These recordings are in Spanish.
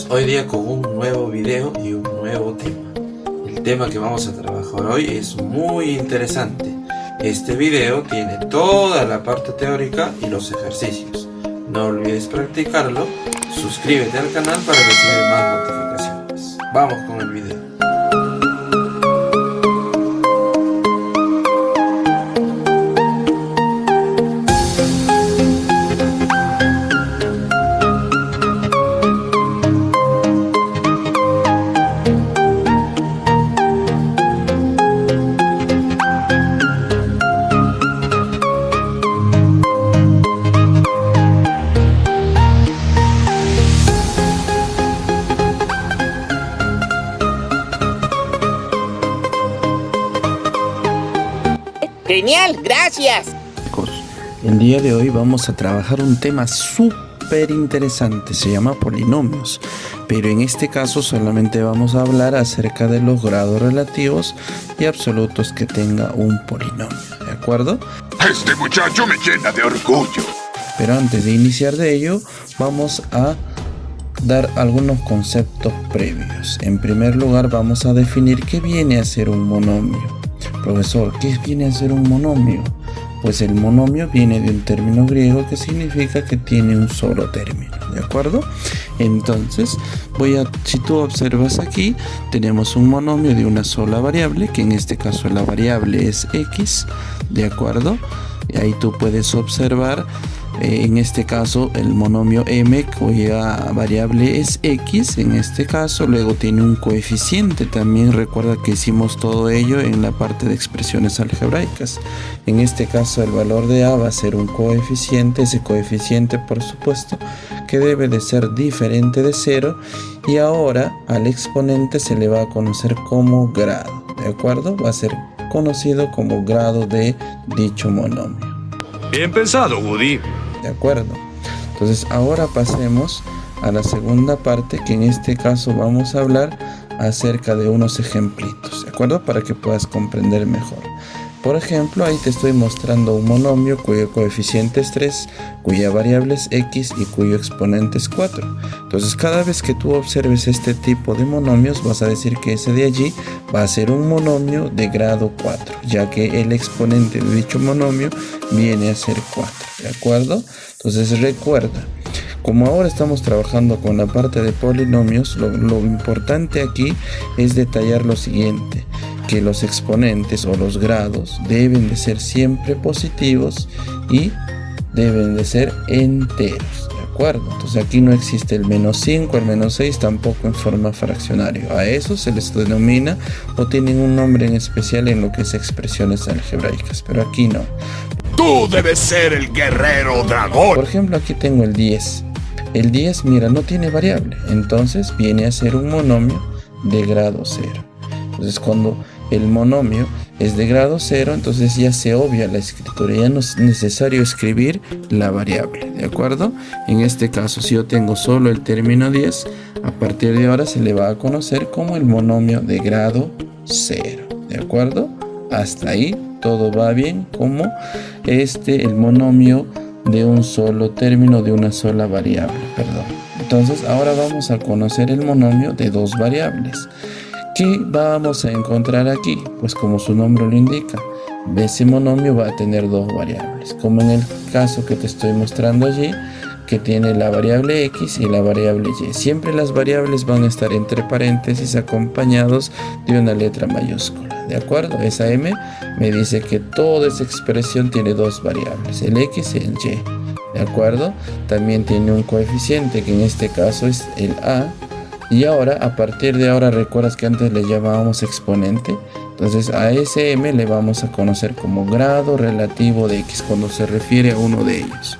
hoy día con un nuevo video y un nuevo tema. El tema que vamos a trabajar hoy es muy interesante. Este video tiene toda la parte teórica y los ejercicios. No olvides practicarlo, suscríbete al canal para recibir más notificaciones. Vamos con el video. ¡Genial! ¡Gracias! Chicos, el día de hoy vamos a trabajar un tema súper interesante, se llama polinomios, pero en este caso solamente vamos a hablar acerca de los grados relativos y absolutos que tenga un polinomio, ¿de acuerdo? Este muchacho me llena de orgullo. Pero antes de iniciar de ello, vamos a dar algunos conceptos previos. En primer lugar, vamos a definir qué viene a ser un monomio. Profesor, ¿qué viene a ser un monomio? Pues el monomio viene de un término griego que significa que tiene un solo término, ¿de acuerdo? Entonces, si tú observas aquí, tenemos un monomio de una sola variable, que en este caso la variable es x, ¿de acuerdo? Y ahí tú puedes observar, en este caso, el monomio m, cuya variable es x, en este caso, luego tiene un coeficiente. También recuerda que hicimos todo ello en la parte de expresiones algebraicas. En este caso, el valor de a va a ser un coeficiente, ese coeficiente, por supuesto, que debe de ser diferente de 0, y ahora al exponente se le va a conocer como grado, ¿de acuerdo? Va a ser conocido como grado de dicho monomio. Bien pensado, Woody. ¿De acuerdo? Entonces ahora pasemos a la segunda parte, que en este caso vamos a hablar acerca de unos ejemplitos, ¿de acuerdo? Para que puedas comprender mejor. Por ejemplo, ahí te estoy mostrando un monomio cuyo coeficiente es 3, cuya variable es x y cuyo exponente es 4. Entonces, cada vez que tú observes este tipo de monomios, vas a decir que ese de allí va a ser un monomio de grado 4, ya que el exponente de dicho monomio viene a ser 4, ¿de acuerdo? Entonces, recuerda, como ahora estamos trabajando con la parte de polinomios, lo importante aquí es detallar lo siguiente, que los exponentes o los grados deben de ser siempre positivos y deben de ser enteros, ¿de acuerdo? Entonces aquí no existe el menos 5, el menos 6, tampoco en forma fraccionaria. A eso se les denomina o tienen un nombre en especial en lo que es expresiones algebraicas, pero aquí no. Tú debes ser el guerrero dragón. Por ejemplo, aquí tengo el 10. El 10, mira, no tiene variable, entonces viene a ser un monomio de grado 0. Entonces cuando el monomio es de grado 0, entonces ya se obvia la escritura, ya no es necesario escribir la variable, ¿de acuerdo? En este caso, si yo tengo solo el término 10, a partir de ahora se le va a conocer como el monomio de grado 0, ¿de acuerdo? Hasta ahí todo va bien, como el monomio de un solo término, de una sola variable, perdón. Entonces ahora vamos a conocer el monomio de dos variables. ¿Qué vamos a encontrar aquí? Pues como su nombre lo indica, ese monomio va a tener dos variables, como en el caso que te estoy mostrando allí, que tiene la variable x y la variable y. Siempre las variables van a estar entre paréntesis acompañados de una letra mayúscula, ¿de acuerdo? Esa m me dice que toda esa expresión tiene dos variables, el x y el y, ¿de acuerdo? También tiene un coeficiente, que en este caso es el a. Y ahora, a partir de ahora, recuerdas que antes le llamábamos exponente. Entonces a ese m le vamos a conocer como grado relativo de x cuando se refiere a uno de ellos.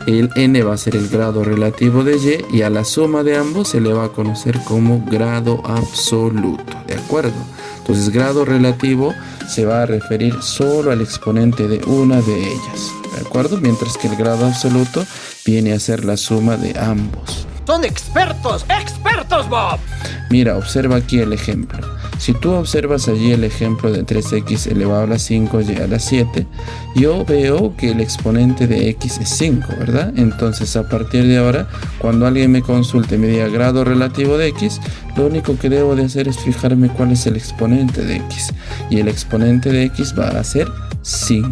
El n va a ser el grado relativo de y, y a la suma de ambos se le va a conocer como grado absoluto, ¿de acuerdo? Entonces grado relativo se va a referir solo al exponente de una de ellas, ¿de acuerdo? Mientras que el grado absoluto viene a ser la suma de ambos. ¡Son expertos! ¡Expertos, Bob! Mira, observa aquí el ejemplo. Si tú observas allí el ejemplo de 3x elevado a la 5y a la 7, yo veo que el exponente de x es 5, ¿verdad? Entonces, a partir de ahora, cuando alguien me consulte y me diga grado relativo de x, lo único que debo de hacer es fijarme cuál es el exponente de x. Y el exponente de x va a ser 5.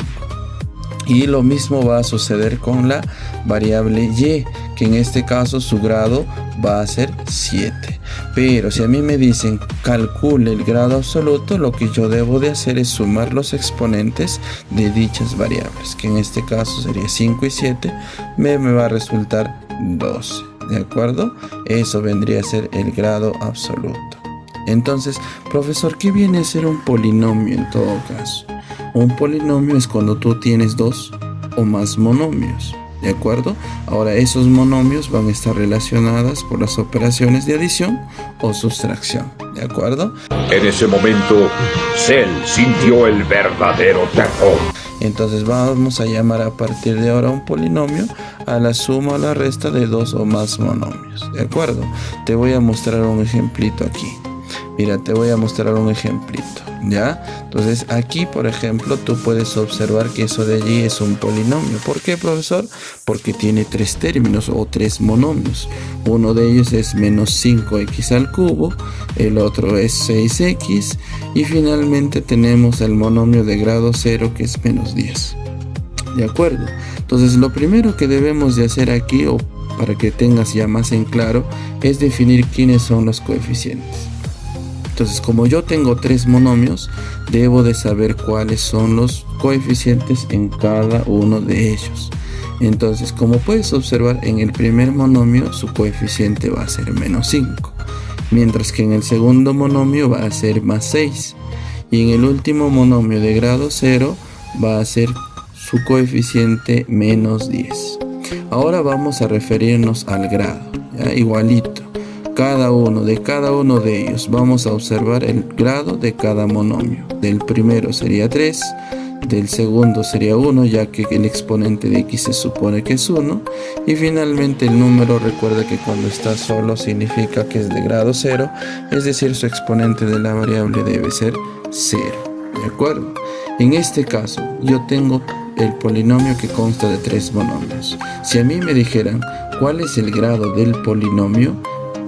Y lo mismo va a suceder con la variable y, que en este caso su grado va a ser 7. Pero si a mí me dicen calcule el grado absoluto, lo que yo debo de hacer es sumar los exponentes de dichas variables, que en este caso sería 5 y 7, me va a resultar 12. ¿De acuerdo? Eso vendría a ser el grado absoluto. Entonces, profesor, ¿qué viene a ser un polinomio en todo caso? Un polinomio es cuando tú tienes dos o más monomios, ¿de acuerdo? Ahora, esos monomios van a estar relacionados por las operaciones de adición o sustracción, ¿de acuerdo? En ese momento, Cell sintió el verdadero terror. Entonces vamos a llamar a partir de ahora un polinomio a la suma o la resta de dos o más monomios, ¿de acuerdo? Te voy a mostrar un ejemplito aquí. Mira, te voy a mostrar un ejemplito, ¿ya? Entonces aquí, por ejemplo, tú puedes observar que eso de allí es un polinomio. ¿Por qué, profesor? Porque tiene tres términos o tres monomios. Uno de ellos es menos 5x al cubo, el otro es 6x y finalmente tenemos el monomio de grado 0 que es menos 10. ¿De acuerdo? Entonces lo primero que debemos de hacer aquí, o para que tengas ya más en claro, es definir quiénes son los coeficientes. Entonces, como yo tengo tres monomios, debo de saber cuáles son los coeficientes en cada uno de ellos. Entonces, como puedes observar, en el primer monomio su coeficiente va a ser menos 5, mientras que en el segundo monomio va a ser más 6, y en el último monomio de grado 0 va a ser su coeficiente menos 10. Ahora vamos a referirnos al grado, ¿ya? Igualito. Cada uno de ellos vamos a observar el grado de cada monomio. Del primero sería 3, del segundo sería 1, ya que el exponente de x se supone que es 1, y finalmente el número, recuerda que cuando está solo significa que es de grado 0, es decir, su exponente de la variable debe ser 0, ¿de acuerdo? En este caso, yo tengo el polinomio que consta de tres monomios. Si a mí me dijeran cuál es el grado del polinomio,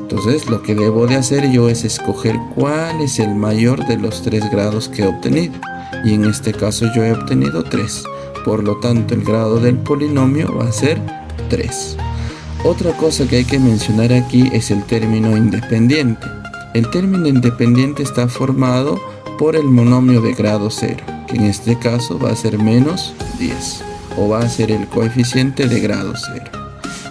entonces lo que debo de hacer yo es escoger cuál es el mayor de los tres grados que he obtenido. Y en este caso yo he obtenido 3. Por lo tanto el grado del polinomio va a ser 3. Otra cosa que hay que mencionar aquí es el término independiente. El término independiente está formado por el monomio de grado 0, que en este caso va a ser menos 10, o va a ser el coeficiente de grado 0.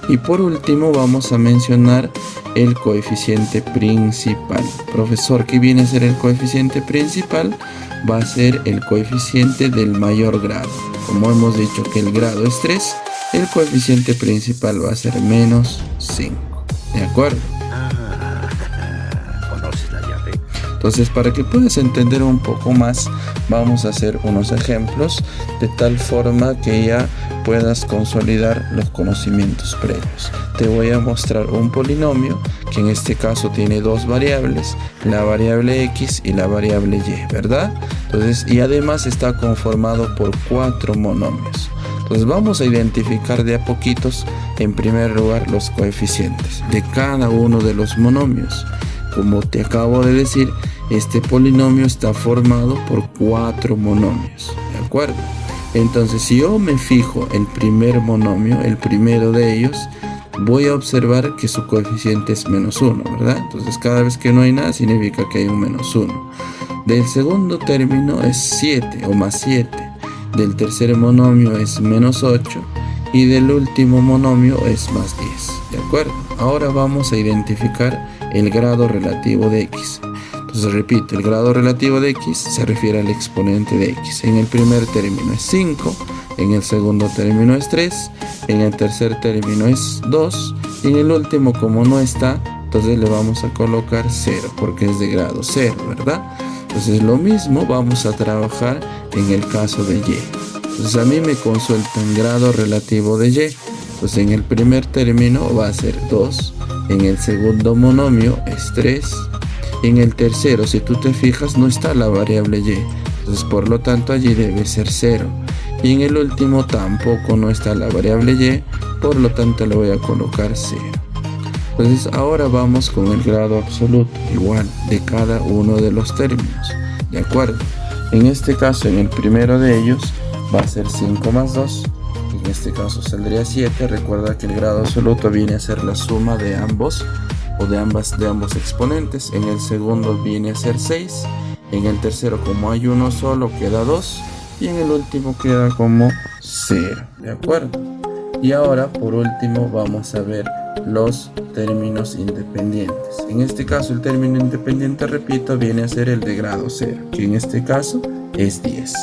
Y por último vamos a mencionar el coeficiente principal. Profesor, ¿qué viene a ser el coeficiente principal? Va a ser el coeficiente del mayor grado. Como hemos dicho que el grado es 3, el coeficiente principal va a ser menos 5. ¿De acuerdo? ¿Conoces la llave? Entonces, para que puedas entender un poco más, vamos a hacer unos ejemplos de tal forma que ya puedas consolidar los conocimientos previos. Te voy a mostrar un polinomio que en este caso tiene dos variables, la variable x y la variable y, ¿verdad? Entonces, y además está conformado por 4 monomios. Entonces vamos a identificar de a poquitos, en primer lugar, los coeficientes de cada uno de los monomios. Como te acabo de decir, este polinomio está formado por 4 monomios, ¿de acuerdo? Entonces, si yo me fijo el primer monomio, el primero de ellos, voy a observar que su coeficiente es menos 1, ¿verdad? Entonces, cada vez que no hay nada, significa que hay un menos 1. Del segundo término es 7 o más 7. Del tercer monomio es menos 8. Y del último monomio es más 10, ¿de acuerdo? Ahora vamos a identificar el grado relativo de x. Entonces repito, el grado relativo de x se refiere al exponente de x. En el primer término es 5, en el segundo término es 3, en el tercer término es 2, y en el último, como no está, entonces le vamos a colocar 0, porque es de grado 0, ¿verdad? Entonces lo mismo vamos a trabajar en el caso de y. Entonces a mí me consultan grado relativo de y. Entonces en el primer término va a ser 2, en el segundo monomio es 3, En el tercero, si tú te fijas, no está la variable y. Entonces, por lo tanto, allí debe ser 0. Y en el último tampoco no está la variable y, por lo tanto le voy a colocar 0. Entonces, ahora vamos con el grado absoluto, igual, de cada uno de los términos. ¿De acuerdo? En este caso, en el primero de ellos, va a ser 5 más 2. En este caso saldría 7. Recuerda que el grado absoluto viene a ser la suma de ambos o de ambos exponentes. En el segundo viene a ser 6. En el tercero, como hay uno solo, queda 2. Y en el último queda como 0. ¿De acuerdo? Y ahora, por último, vamos a ver los términos independientes. En este caso, el término independiente, repito, viene a ser el de grado 0, que en este caso es 10.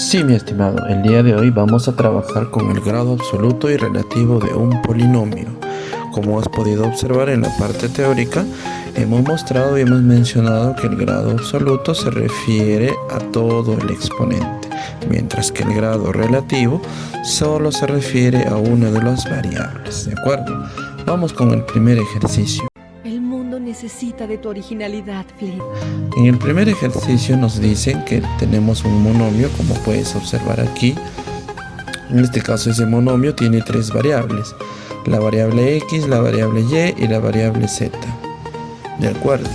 Sí, mi estimado, el día de hoy vamos a trabajar con el grado absoluto y relativo de un polinomio. Como has podido observar en la parte teórica, hemos mostrado y hemos mencionado que el grado absoluto se refiere a todo el exponente, mientras que el grado relativo solo se refiere a una de las variables. ¿De acuerdo? Vamos con el primer ejercicio. El mundo necesita de tu originalidad, Flynn. En el primer ejercicio nos dicen que tenemos un monomio, como puedes observar aquí. En este caso, ese monomio tiene 3 variables: la variable x, la variable y y la variable z. ¿De acuerdo?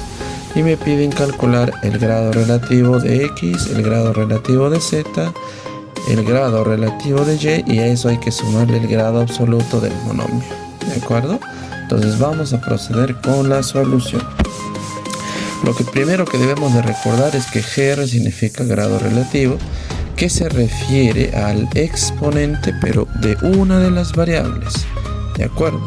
Y me piden calcular el grado relativo de x, el grado relativo de z, el grado relativo de y a eso hay que sumarle el grado absoluto del monomio. ¿De acuerdo? Entonces vamos a proceder con la solución. Lo que primero que debemos de recordar es que GR significa grado relativo, que se refiere al exponente pero de una de las variables. ¿De acuerdo?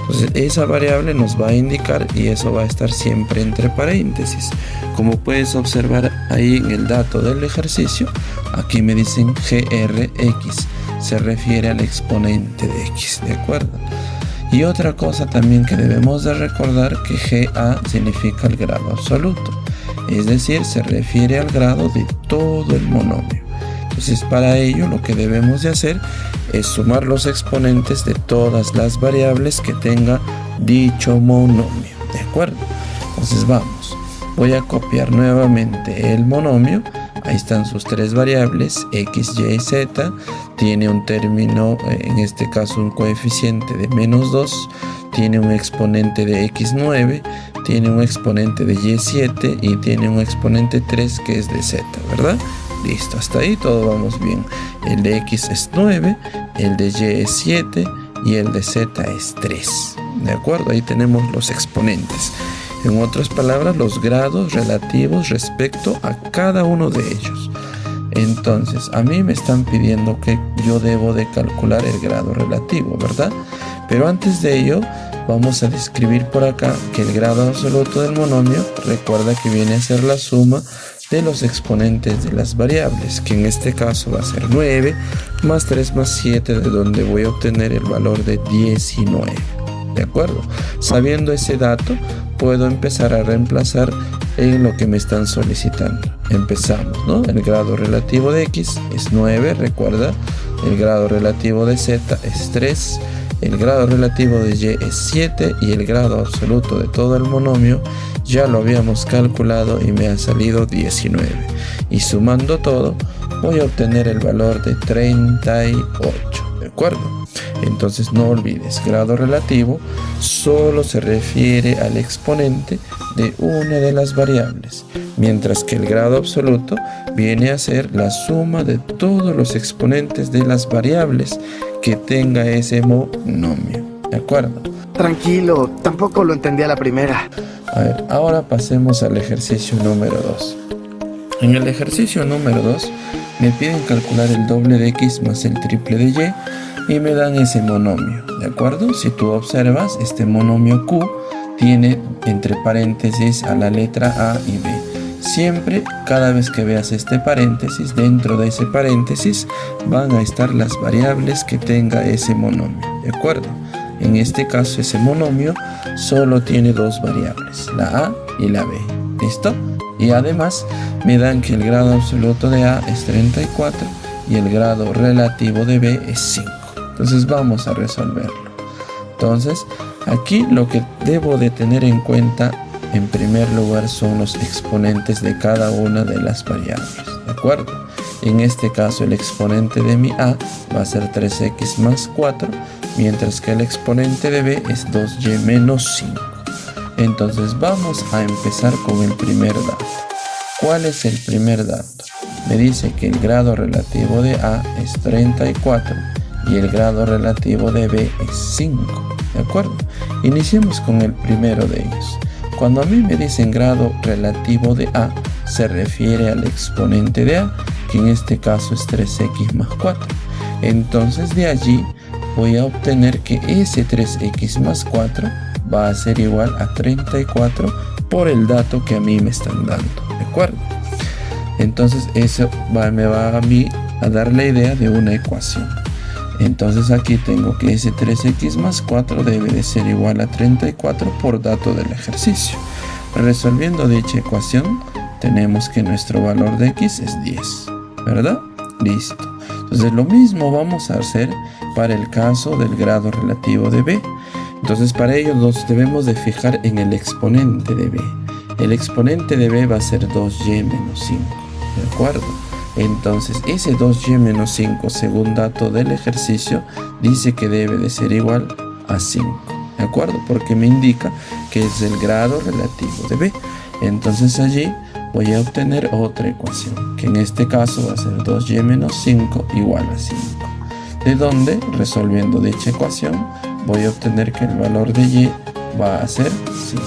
Entonces esa variable nos va a indicar y eso va a estar siempre entre paréntesis. Como puedes observar ahí en el dato del ejercicio, aquí me dicen GRX, se refiere al exponente de x. ¿De acuerdo? Y otra cosa también que debemos de recordar, que GA significa el grado absoluto, es decir, se refiere al grado de todo el monomio. Entonces, para ello lo que debemos de hacer es sumar los exponentes de todas las variables que tenga dicho monomio. ¿De acuerdo? Entonces vamos, voy a copiar nuevamente el monomio. Ahí están sus 3 variables, x, y, z. Tiene un término, en este caso un coeficiente de -2. Tiene un exponente de x9. Tiene un exponente de y7. Y tiene un exponente 3 que es de z, ¿verdad? Listo, hasta ahí todo vamos bien. El de x es 9, el de y es 7 y el de z es 3. ¿De acuerdo? Ahí tenemos los exponentes. En otras palabras, los grados relativos respecto a cada uno de ellos. Entonces, a mí me están pidiendo que yo debo de calcular el grado relativo, ¿verdad? Pero antes de ello, vamos a describir por acá que el grado absoluto del monomio, recuerda que viene a ser la suma de los exponentes de las variables, que en este caso va a ser 9 más 3 más 7, de donde voy a obtener el valor de 19. ¿De acuerdo? Sabiendo ese dato, puedo empezar a reemplazar en lo que me están solicitando. Empezamos, ¿no? El grado relativo de x es 9, recuerda. El grado relativo de z es 3. El grado relativo de y es 7. Y el grado absoluto de todo el monomio ya lo habíamos calculado y me ha salido 19. Y sumando todo, voy a obtener el valor de 38. ¿De acuerdo? Entonces no olvides, grado relativo solo se refiere al exponente de una de las variables, mientras que el grado absoluto viene a ser la suma de todos los exponentes de las variables que tenga ese monomio. ¿De acuerdo? Tranquilo, tampoco lo entendí a la primera. A ver, ahora pasemos al ejercicio número 2. En el ejercicio número 2 me piden calcular el doble de x más el triple de y me dan ese monomio, ¿de acuerdo? Si tú observas, este monomio Q tiene entre paréntesis a la letra A y B. Siempre, cada vez que veas este paréntesis, dentro de ese paréntesis van a estar las variables que tenga ese monomio, ¿de acuerdo? En este caso, ese monomio solo tiene 2 variables, la A y la B. ¿Listo? Y además me dan que el grado absoluto de A es 34 y el grado relativo de b es 5. Entonces vamos a resolverlo. Entonces aquí lo que debo de tener en cuenta en primer lugar son los exponentes de cada una de las variables, ¿de acuerdo? En este caso el exponente de mi a va a ser 3x más 4, mientras que el exponente de b es 2y menos 5. Entonces vamos a empezar con el primer dato. ¿Cuál es el primer dato? Me dice que el grado relativo de a es 34 y el grado relativo de b es 5, ¿de acuerdo? Iniciemos con el primero de ellos. Cuando a mí me dicen grado relativo de a, se refiere al exponente de a, que en este caso es 3x más 4. Entonces de allí voy a obtener que ese 3x más 4 va a ser igual a 34 por el dato que a mí me están dando, ¿de acuerdo? Entonces eso me va a mí a dar la idea de una ecuación. Entonces aquí tengo que ese 3x más 4 debe de ser igual a 34 por dato del ejercicio. Resolviendo dicha ecuación, tenemos que nuestro valor de x es 10, ¿verdad? Listo. Entonces lo mismo vamos a hacer para el caso del grado relativo de b. Entonces para ello nos debemos de fijar en el exponente de b. El exponente de b va a ser 2y menos 5, ¿de acuerdo? Entonces ese 2y menos 5 según dato del ejercicio dice que debe de ser igual a 5, ¿de acuerdo? Porque me indica que es el grado relativo de b. Entonces allí voy a obtener otra ecuación, que en este caso va a ser 2y menos 5 igual a 5. De donde, resolviendo dicha ecuación, voy a obtener que el valor de y va a ser 5.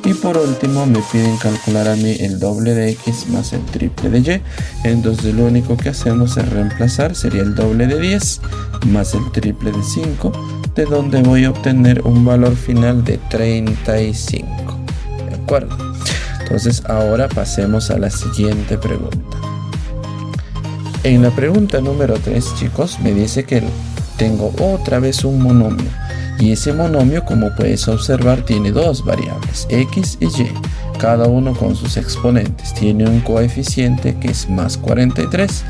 Y por último me piden calcular a mí el doble de x más el triple de y. Entonces lo único que hacemos es reemplazar, sería el doble de 10 más el triple de 5, de donde voy a obtener un valor final de 35. ¿De acuerdo? Entonces ahora pasemos a la siguiente pregunta. En la pregunta número 3, chicos, me dice que tengo otra vez un monomio. Y ese monomio, como puedes observar, tiene dos variables, x y y, cada uno con sus exponentes. Tiene un coeficiente que es más 43.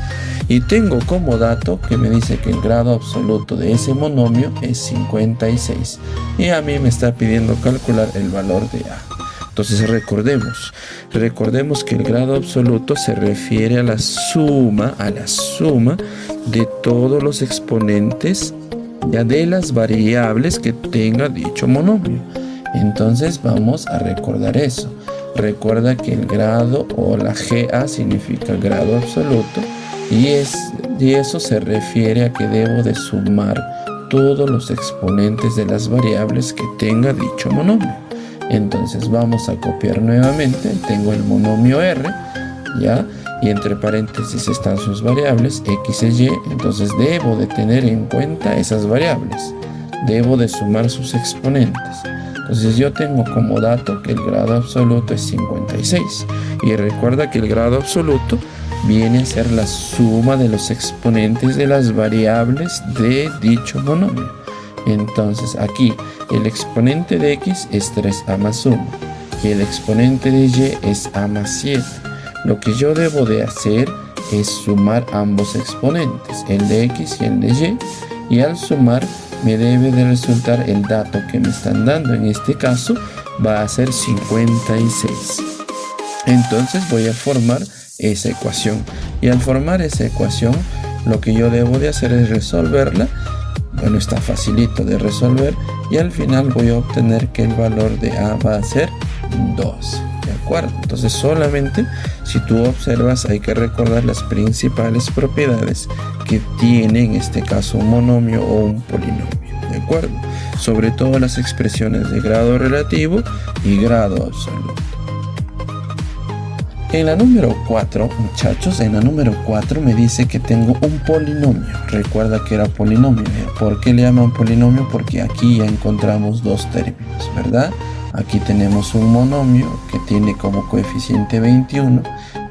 Y tengo como dato que me dice que el grado absoluto de ese monomio es 56. Y a mí me está pidiendo calcular el valor de a. Entonces recordemos que el grado absoluto se refiere a la suma de todos los exponentes ya de las variables que tenga dicho monomio. Entonces vamos a recordar eso. Recuerda que el grado o la GA significa grado absoluto y eso se refiere a que debo de sumar todos los exponentes de las variables que tenga dicho monomio. Entonces vamos a copiar nuevamente. Tengo el monomio R, ¿ya? Y entre paréntesis están sus variables x y y. Entonces debo de tener en cuenta esas variables. Debo de sumar sus exponentes. Entonces yo tengo como dato que el grado absoluto es 56. Y recuerda que el grado absoluto viene a ser la suma de los exponentes de las variables de dicho monomio. Entonces aquí el exponente de x es 3a más 1 y el exponente de y es a más 7. Lo que yo debo de hacer es sumar ambos exponentes, el de x y el de y al sumar me debe de resultar el dato que me están dando. En este caso va a ser 56. Entonces voy a formar esa ecuación y al formar esa ecuación lo que yo debo de hacer es resolverla. Bueno, está facilito de resolver y al final voy a obtener que el valor de a va a ser 2. ¿De acuerdo? Entonces solamente si tú observas hay que recordar las principales propiedades que tiene en este caso un monomio o un polinomio. ¿De acuerdo? Sobre todo las expresiones de grado relativo y grado absoluto. En la número 4, muchachos, en la número 4 me dice que tengo un polinomio. Recuerda que era polinomio. ¿Por qué le llaman polinomio? Porque aquí ya encontramos dos términos, ¿verdad? Aquí tenemos un monomio que tiene como coeficiente 21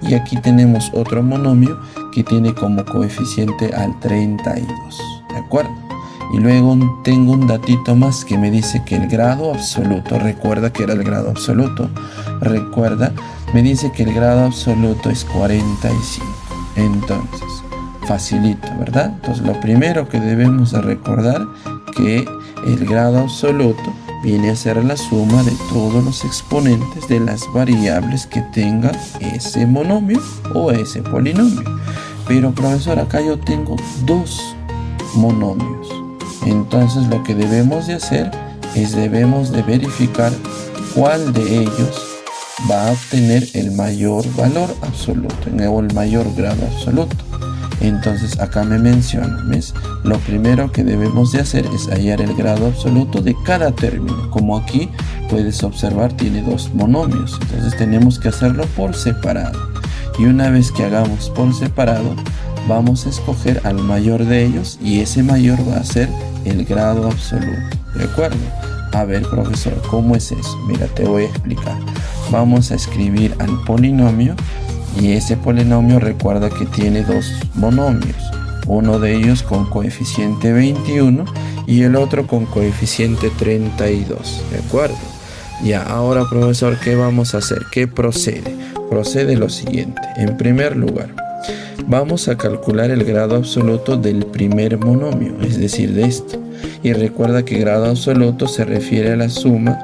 y aquí tenemos otro monomio que tiene como coeficiente al 32. ¿De acuerdo? Y luego tengo un datito más que me dice que el grado absoluto, recuerda que era el grado absoluto, me dice que el grado absoluto es 45. Entonces, facilito, ¿verdad? Entonces lo primero que debemos de recordar que el grado absoluto viene a ser la suma de todos los exponentes de las variables que tenga ese monomio o ese polinomio. Pero profesor, acá yo tengo dos monomios. Entonces lo que debemos de hacer es debemos de verificar cuál de ellos va a obtener el mayor valor absoluto o el mayor grado absoluto. Entonces acá me menciona, ¿ves? Lo primero que debemos de hacer es hallar el grado absoluto de cada término. Como aquí puedes observar tiene dos monomios, entonces tenemos que hacerlo por separado. Y una vez que hagamos por separado, vamos a escoger al mayor de ellos y ese mayor va a ser el grado absoluto. ¿De acuerdo? A ver, profesor, ¿cómo es eso? Mira, te voy a explicar. Vamos a escribir al polinomio y ese polinomio recuerda que tiene dos monomios. Uno de ellos con coeficiente 21 y el otro con coeficiente 32. ¿De acuerdo? Ya, ahora, profesor, ¿qué vamos a hacer? ¿Qué procede? Procede lo siguiente. En primer lugar, vamos a calcular el grado absoluto del primer monomio, es decir, de esto. Y recuerda que grado absoluto se refiere a la suma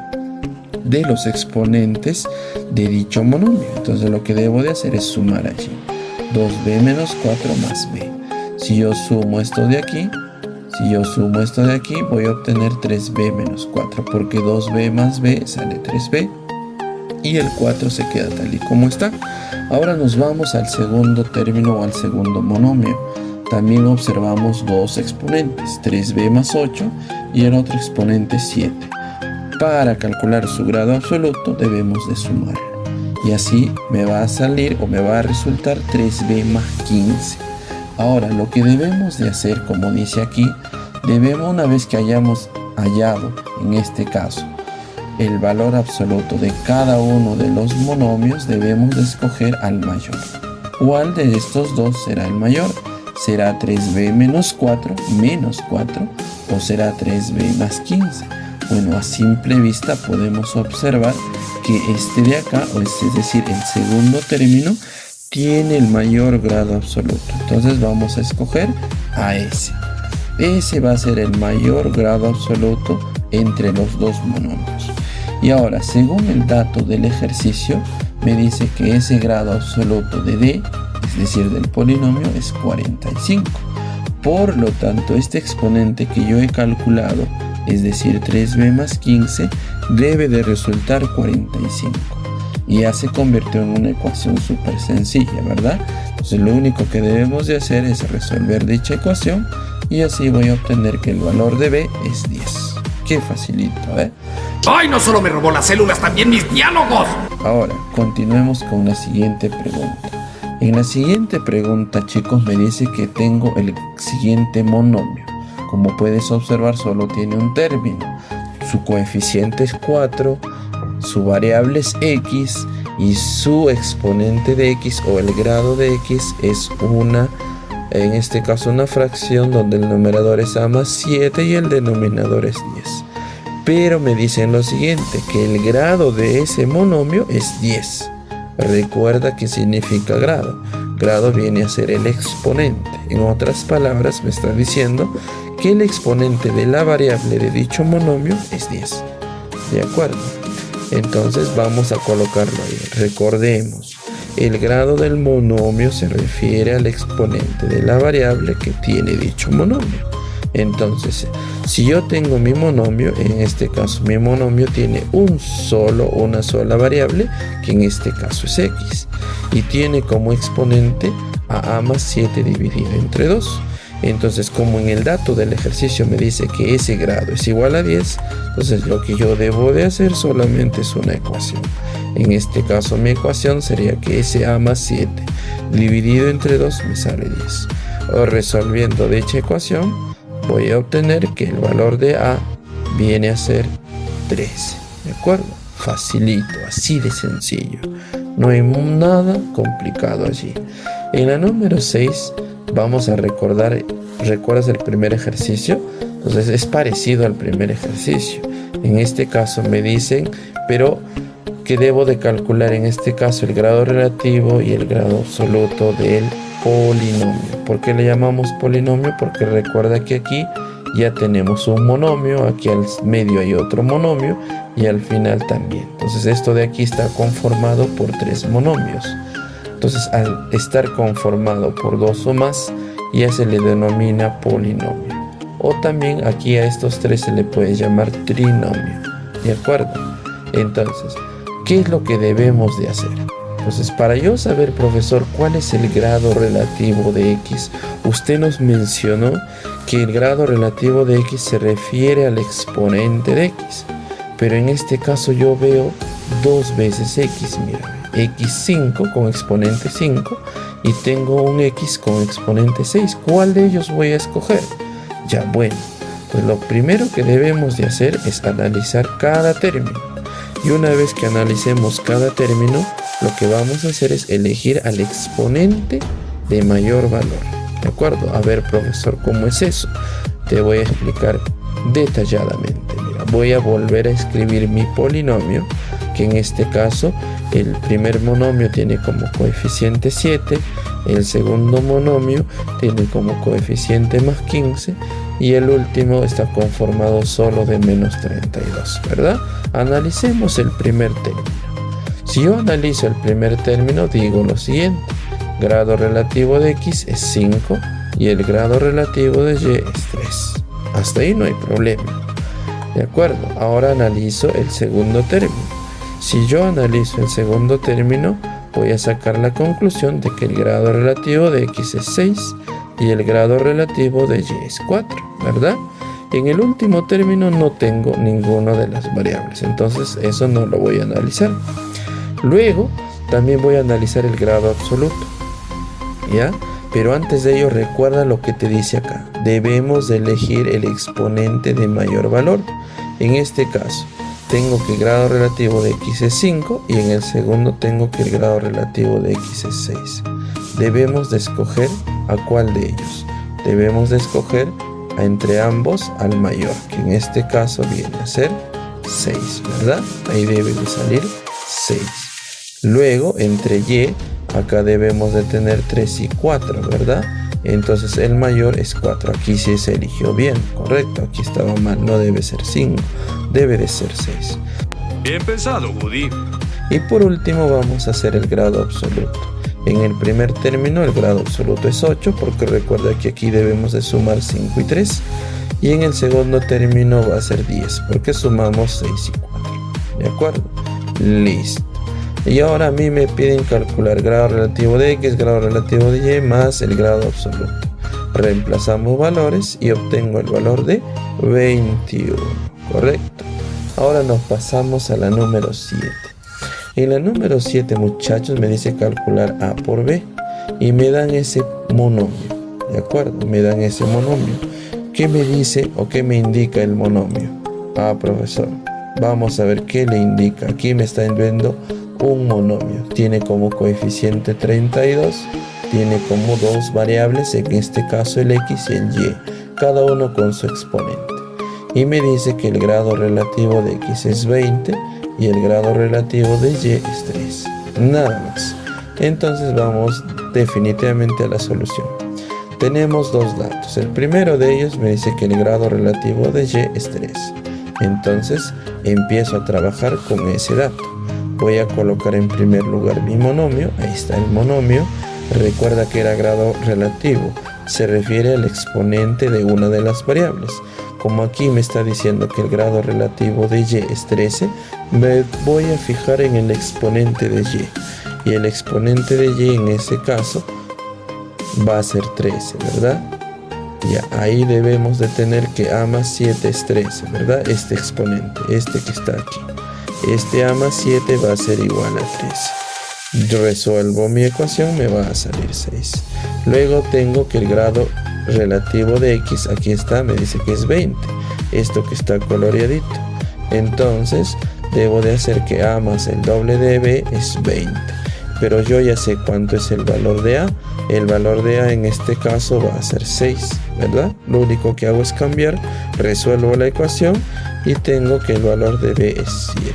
de los exponentes de dicho monomio. Entonces lo que debo de hacer es sumar allí 2b menos 4 más b. Si yo sumo esto de aquí, voy a obtener 3b menos 4, porque 2b más b sale 3b y el 4 se queda tal y como está. Ahora nos vamos al segundo término o al segundo monomio. También observamos dos exponentes, 3b más 8 y el otro exponente 7. Para calcular su grado absoluto debemos de sumarlo. Y así me va a salir o me va a resultar 3b más 15. Ahora lo que debemos de hacer, como dice aquí, una vez que hayamos hallado, en este caso, el valor absoluto de cada uno de los monomios, debemos de escoger al mayor. ¿Cuál de estos dos será el mayor? ¿Será 3b menos 4 o será 3b más 15? Bueno, a simple vista podemos observar que este de acá, es decir, el segundo término, tiene el mayor grado absoluto. Entonces vamos a escoger a ese. Ese va a ser el mayor grado absoluto entre los dos monomios. Y ahora, según el dato del ejercicio, me dice que ese grado absoluto de D, es decir, del polinomio, es 45. Por lo tanto, este exponente que yo he calculado, es decir, 3b más 15, debe de resultar 45. Y ya se convirtió en una ecuación súper sencilla, ¿verdad? Entonces lo único que debemos de hacer es resolver dicha ecuación y así voy a obtener que el valor de b es 10. Qué facilito, ¿eh? ¡Ay, no solo me robó las células, también mis diálogos! Ahora, continuemos con la siguiente pregunta. En la siguiente pregunta, chicos, me dice que tengo el siguiente monomio. Como puedes observar, solo tiene un término. Su coeficiente es 4, su variable es x y su exponente de x o el grado de x es en este caso una fracción donde el numerador es a más 7 y el denominador es 10. Pero me dicen lo siguiente, que el grado de ese monomio es 10. Recuerda qué significa grado. Grado viene a ser el exponente. En otras palabras, me está diciendo que el exponente de la variable de dicho monomio es 10. ¿De acuerdo? Entonces vamos a colocarlo ahí. Recordemos, el grado del monomio se refiere al exponente de la variable que tiene dicho monomio. Entonces, si yo tengo mi monomio, en este caso mi monomio tiene una sola variable, que en este caso es x, y tiene como exponente a más 7 dividido entre 2. Entonces, como en el dato del ejercicio me dice que ese grado es igual a 10, entonces lo que yo debo de hacer solamente es una ecuación. En este caso mi ecuación sería que ese a más 7 dividido entre 2 me sale 10. O resolviendo dicha ecuación, voy a obtener que el valor de a viene a ser 13. ¿De acuerdo? Facilito, así de sencillo. No hay nada complicado allí. En la número 6 vamos a recordar, ¿recuerdas el primer ejercicio? Entonces es parecido al primer ejercicio. En este caso me dicen, pero que debo de calcular en este caso el grado relativo y el grado absoluto del polinomio. ¿Por qué le llamamos polinomio? Porque recuerda que aquí ya tenemos un monomio, aquí al medio hay otro monomio y al final también. Entonces esto de aquí está conformado por 3 monomios. Entonces al estar conformado por 2 o más, ya se le denomina polinomio. O también aquí a estos 3 se le puede llamar trinomio. ¿De acuerdo? Entonces, ¿qué es lo que debemos de hacer? Entonces, para yo saber, profesor, cuál es el grado relativo de X, usted nos mencionó que el grado relativo de X se refiere al exponente de X. Pero en este caso yo veo 2 veces X, mira, X5 con exponente 5 y tengo un X con exponente 6. ¿Cuál de ellos voy a escoger? Ya, bueno, pues lo primero que debemos de hacer es analizar cada término. Y una vez que analicemos cada término, lo que vamos a hacer es elegir al exponente de mayor valor. ¿De acuerdo? A ver, profesor, ¿cómo es eso? Te voy a explicar detalladamente. Mira, voy a volver a escribir mi polinomio, que en este caso el primer monomio tiene como coeficiente 7, el segundo monomio tiene como coeficiente más 15 y el último está conformado solo de menos 32, ¿verdad? Analicemos el primer término. Si yo analizo el primer término, digo lo siguiente: grado relativo de X es 5 y el grado relativo de Y es 3. Hasta ahí no hay problema. ¿De acuerdo? Ahora analizo el segundo término. Si yo analizo el segundo término, voy a sacar la conclusión de que el grado relativo de X es 6 y el grado relativo de Y es 4, ¿verdad? En el último término no tengo ninguna de las variables, entonces eso no lo voy a analizar. Luego también voy a analizar el grado absoluto, ¿ya? Pero antes de ello, recuerda lo que te dice acá. Debemos de elegir el exponente de mayor valor. En este caso, tengo que el grado relativo de X es 5 y en el segundo tengo que el grado relativo de X es 6. Debemos de escoger a cuál de ellos. Debemos de escoger entre ambos al mayor, que en este caso viene a ser 6, ¿verdad? Ahí debe de salir 6. Luego, entre Y, acá debemos de tener 3 y 4, ¿verdad? Entonces el mayor es 4. Aquí sí se eligió bien, correcto. Aquí estaba mal, no debe ser 5, debe de ser 6. Bien pensado, Woody. Y por último vamos a hacer el grado absoluto. En el primer término el grado absoluto es 8, porque recuerda que aquí debemos de sumar 5 y 3. Y en el segundo término va a ser 10, porque sumamos 6 y 4. ¿De acuerdo? Listo. Y ahora a mí me piden calcular grado relativo de X, grado relativo de Y más el grado absoluto. Reemplazamos valores y obtengo el valor de 21. Correcto. Ahora nos pasamos a la número 7. En la número 7, muchachos, me dice calcular A por B. Y me dan ese monomio. ¿De acuerdo? Me dan ese monomio. ¿Qué me dice o qué me indica el monomio? Ah, profesor, vamos a ver qué le indica. Aquí me está viendo un monomio. Tiene como coeficiente 32. Tiene como 2 variables, en este caso el X y el Y, cada uno con su exponente. Y me dice que el grado relativo de X es 20 y el grado relativo de Y es 3. Nada más. Entonces vamos definitivamente a la solución. Tenemos 2 datos. El primero de ellos me dice que el grado relativo de Y es 3. Entonces empiezo a trabajar con ese dato. Voy a colocar en primer lugar mi monomio. Ahí está el monomio. Recuerda que era grado relativo. Se refiere al exponente de una de las variables. Como aquí me está diciendo que el grado relativo de Y es 13, me voy a fijar en el exponente de Y. Y el exponente de Y en ese caso va a ser 13, ¿verdad? Ya, ahí debemos de tener que A más 7 es 13, ¿verdad? Este exponente, este que está aquí. Este A más 7 va a ser igual a 13. Yo resuelvo mi ecuación, me va a salir 6. Luego tengo que el grado relativo de X, aquí está, me dice que es 20. Esto que está coloreadito. Entonces, debo de hacer que A más el doble de B es 20. Pero yo ya sé cuánto es el valor de A. El valor de A en este caso va a ser 6, ¿verdad? Lo único que hago es cambiar, resuelvo la ecuación y tengo que el valor de B es 7.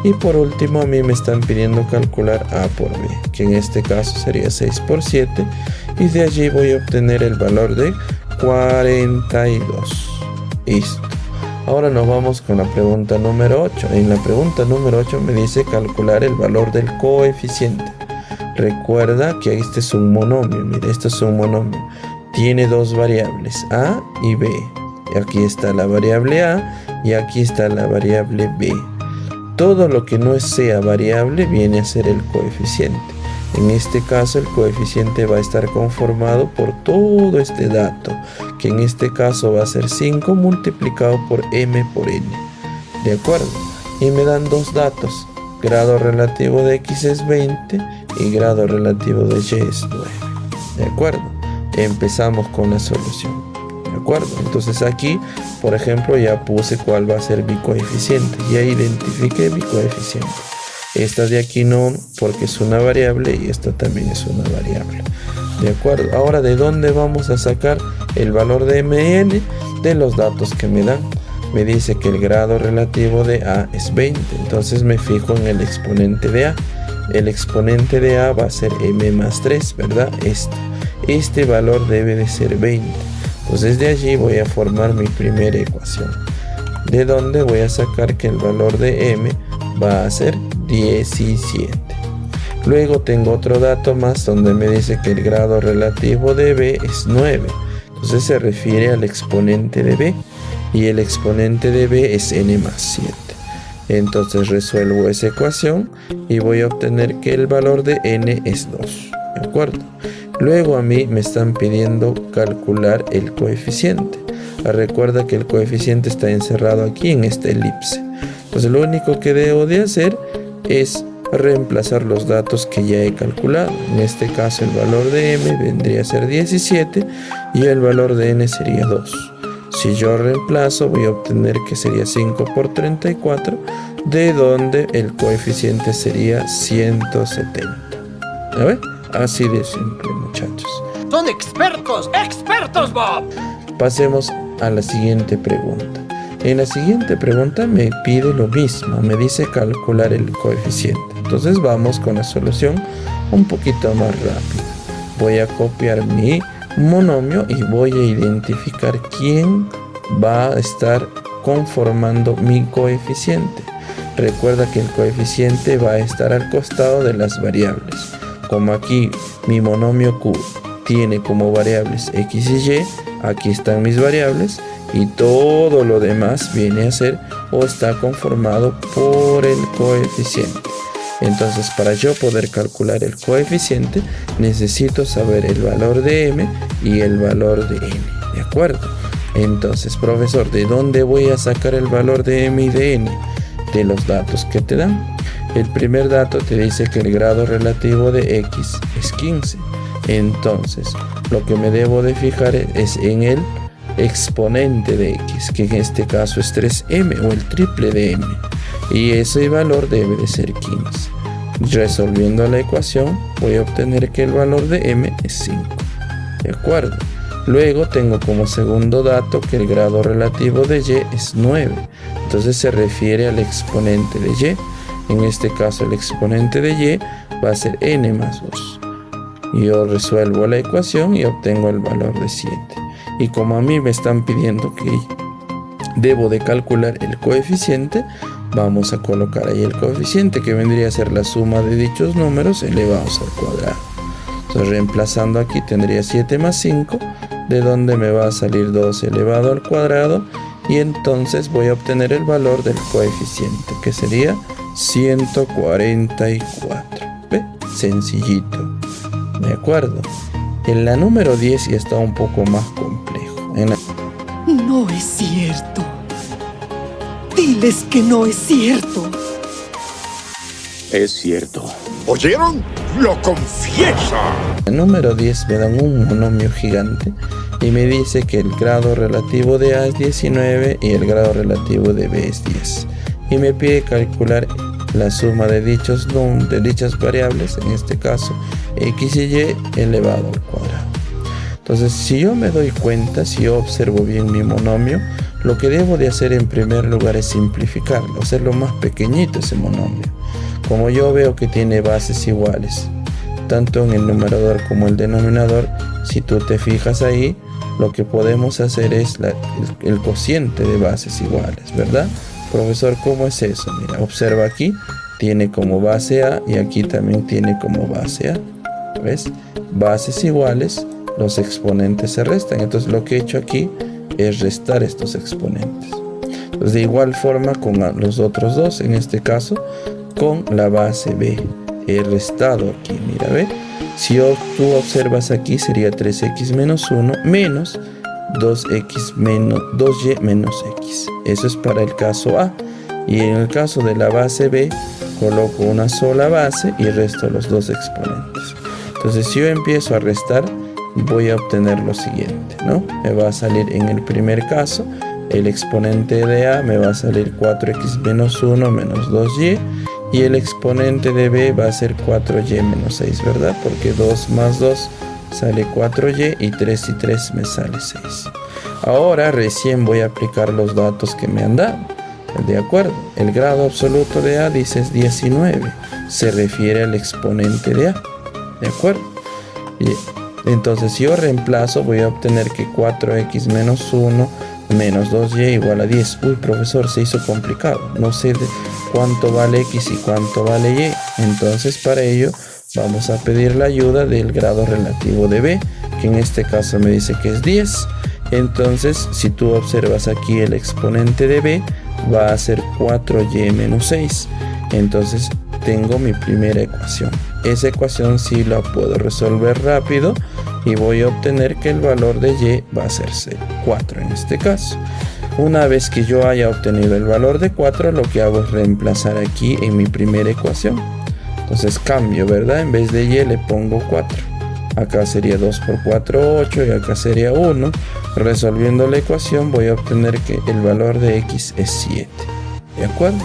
Y por último a mí me están pidiendo calcular A por B, que en este caso sería 6 por 7, y de allí voy a obtener el valor de 42. Listo. Ahora nos vamos con la pregunta número 8. En la pregunta número 8 me dice calcular el valor del coeficiente. Recuerda que este es un monomio. Mire, esto es un monomio. Tiene dos variables, A y B. Aquí está la variable A y aquí está la variable B. Todo lo que no sea variable viene a ser el coeficiente. En este caso el coeficiente va a estar conformado por todo este dato, que en este caso va a ser 5 multiplicado por m por n. ¿De acuerdo? Y me dan dos datos. Grado relativo de x es 20 y grado relativo de y es 9. ¿De acuerdo? Empezamos con la solución. ¿De acuerdo? Entonces aquí, por ejemplo, ya puse cuál va a ser mi coeficiente. Ya identifiqué mi coeficiente. Esta de aquí no, porque es una variable, y esta también es una variable. ¿De acuerdo? Ahora, ¿de dónde vamos a sacar el valor de mn? De los datos que me dan. Me dice que el grado relativo de A es 20. Entonces me fijo en el exponente de A. El exponente de A va a ser m más 3, ¿verdad? Este valor debe de ser 20. Entonces de allí voy a formar mi primera ecuación. De donde voy a sacar que el valor de m va a ser 17. Luego tengo otro dato más donde me dice que el grado relativo de b es 9. Entonces se refiere al exponente de b. Y el exponente de b es n más 7. Entonces resuelvo esa ecuación y voy a obtener que el valor de n es 2. ¿De acuerdo? Luego a mí me están pidiendo calcular el coeficiente. Recuerda que el coeficiente está encerrado aquí en esta elipse. Entonces lo único que debo de hacer es reemplazar los datos que ya he calculado. En este caso el valor de m vendría a ser 17 y el valor de n sería 2. Si yo reemplazo voy a obtener que sería 5 por 34, de donde el coeficiente sería 170. ¿A ver? Así de simple, muchachos. ¡Son expertos! ¡Expertos, Bob! Pasemos a la siguiente pregunta. En la siguiente pregunta me pide lo mismo, me dice calcular el coeficiente. Entonces vamos con la solución un poquito más rápido. Voy a copiar mi monomio y voy a identificar quién va a estar conformando mi coeficiente. Recuerda que el coeficiente va a estar al costado de las variables. Como aquí mi monomio q tiene como variables x y y, aquí están mis variables y todo lo demás viene a ser o está conformado por el coeficiente. Entonces, para yo poder calcular el coeficiente necesito saber el valor de m y el valor de n. ¿De acuerdo? Entonces, profesor, ¿de dónde voy a sacar el valor de m y de n? De los datos que te dan. El primer dato te dice que el grado relativo de x es 15. Entonces, lo que me debo de fijar es en el exponente de x, que en este caso es 3m o el triple de m. Y ese valor debe de ser 15. Resolviendo la ecuación, voy a obtener que el valor de m es 5. ¿De acuerdo? Luego tengo como segundo dato que el grado relativo de y es 9. Entonces se refiere al exponente de y. En este caso el exponente de y va a ser n más 2. Yo resuelvo la ecuación y obtengo el valor de 7. Y como a mí me están pidiendo que debo de calcular el coeficiente, vamos a colocar ahí el coeficiente, que vendría a ser la suma de dichos números elevados al cuadrado. Entonces, reemplazando aquí tendría 7 más 5, de donde me va a salir 2 elevado al cuadrado, y entonces voy a obtener el valor del coeficiente, que sería 144. ¿Ve? Sencillito. ¿De acuerdo? En la número 10 ya está un poco más complejo. No es cierto. Diles que no es cierto. Es cierto. ¿Oyeron? ¡Lo confiesa! En la número 10 me dan un monomio gigante y me dice que el grado relativo de A es 19 y el grado relativo de B es 10. Y me pide calcular la suma de dichas variables, en este caso x y y elevado al cuadrado. Entonces, si yo me doy cuenta, si yo observo bien mi monomio, lo que debo de hacer en primer lugar es simplificarlo, hacerlo más pequeñito ese monomio. Como yo veo que tiene bases iguales, tanto en el numerador como el denominador, si tú te fijas ahí, lo que podemos hacer es el cociente de bases iguales, ¿verdad? Profesor, ¿cómo es eso? Mira, observa aquí, tiene como base A y aquí también tiene como base A. ¿Ves? Bases iguales, los exponentes se restan. Entonces lo que he hecho aquí es restar estos exponentes. Entonces de igual forma con los otros dos, en este caso con la base B. He restado aquí, mira, ¿ve? Si tú observas aquí sería 3x menos 1 menos 2y menos x. Eso es para el caso A. Y en el caso de la base B, coloco una sola base y resto los dos exponentes. Entonces si yo empiezo a restar, voy a obtener lo siguiente, ¿no? Me va a salir en el primer caso, el exponente de A me va a salir 4x menos 1 menos 2y. Y el exponente de B va a ser 4y menos 6, ¿verdad? Porque 2 más 2 sale 4y y 3 y 3 me sale 6. Ahora recién voy a aplicar los datos que me han dado. De acuerdo, el grado absoluto de A dice es 19. Se refiere al exponente de A. De acuerdo. Y entonces si yo reemplazo voy a obtener que 4x menos 1 menos 2y igual a 10. Uy, profesor, se hizo complicado. No sé cuánto vale x y cuánto vale y. Entonces para ello vamos a pedir la ayuda del grado relativo de b, que en este caso me dice que es 10. Entonces si tú observas aquí, el exponente de b va a ser 4y menos 6. Entonces tengo mi primera ecuación. Esa ecuación sí la puedo resolver rápido y voy a obtener que el valor de y va a ser 4 en este caso. Una vez que yo haya obtenido el valor de 4, lo que hago es reemplazar aquí en mi primera ecuación. Entonces cambio, ¿verdad? En vez de y le pongo 4. Acá sería 2 por 4, 8 y acá sería 1. Resolviendo la ecuación voy a obtener que el valor de x es 7. ¿De acuerdo?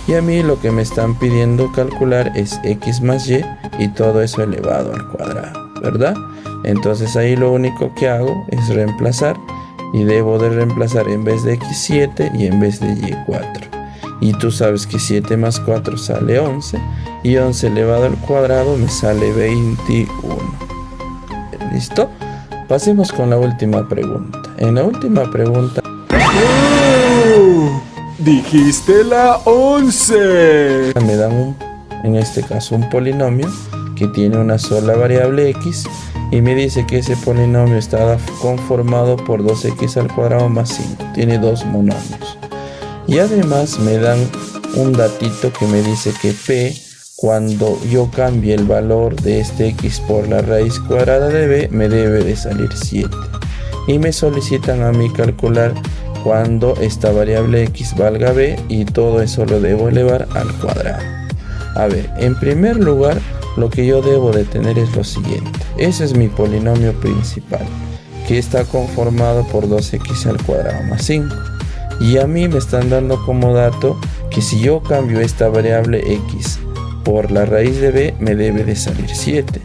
Y a mí lo que me están pidiendo calcular es x más y todo eso elevado al cuadrado, ¿verdad? Entonces ahí lo único que hago es reemplazar y debo de reemplazar en vez de x 7 y en vez de y 4. Y tú sabes que 7 más 4 sale 11 y 11 elevado al cuadrado me sale 21. ¿Listo? Pasemos con la última pregunta. En la última pregunta... Dijiste la 11. Me dan en este caso un polinomio que tiene una sola variable x y me dice que ese polinomio está conformado por 2x al cuadrado más 5. Tiene dos monomios. Y además me dan un datito que me dice que p, cuando yo cambie el valor de este x por la raíz cuadrada de b, me debe de salir 7. Y me solicitan a mí calcular cuando esta variable x valga b y todo eso lo debo elevar al cuadrado. A ver, en primer lugar, lo que yo debo de tener es lo siguiente. Ese es mi polinomio principal, que está conformado por 2x al cuadrado más 5. Y a mí me están dando como dato que si yo cambio esta variable x por la raíz de b, me debe de salir 7.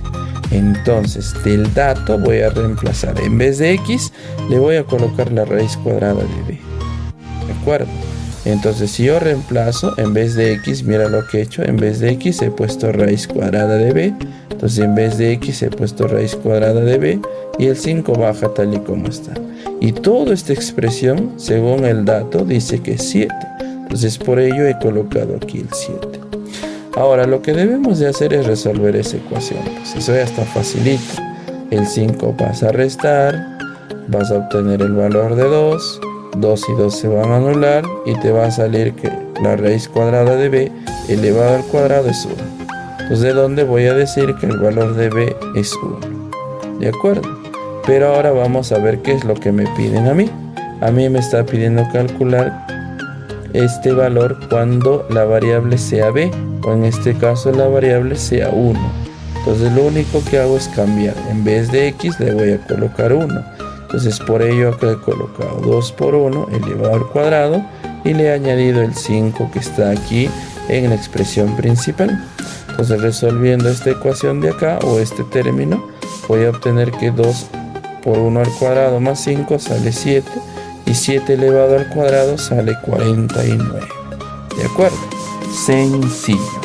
Entonces del dato voy a reemplazar, en vez de x le voy a colocar la raíz cuadrada de b. ¿De acuerdo? Entonces si yo reemplazo, en vez de x, mira lo que he hecho, en vez de x he puesto raíz cuadrada de b. Entonces en vez de x he puesto raíz cuadrada de b y el 5 baja tal y como está. Y toda esta expresión, según el dato, dice que es 7. Entonces por ello he colocado aquí el 7. Ahora lo que debemos de hacer es resolver esa ecuación. Pues eso ya está facilito. El 5 vas a restar, vas a obtener el valor de 2. 2 y 2 se van a anular y te va a salir que la raíz cuadrada de b elevado al cuadrado es 1. Entonces de dónde voy a decir que el valor de b es 1. ¿De acuerdo? Pero ahora vamos a ver qué es lo que me piden a mí. A mí me está pidiendo calcular este valor cuando la variable sea b, o en este caso la variable sea 1. Entonces lo único que hago es cambiar. En vez de x le voy a colocar 1. Entonces por ello acá he colocado 2 por 1 elevado al cuadrado y le he añadido el 5 que está aquí en la expresión principal. Entonces resolviendo esta ecuación de acá o este término, voy a obtener que 2 por 1 al cuadrado más 5 sale 7 y 7 elevado al cuadrado sale 49. ¿De acuerdo? Sencillo.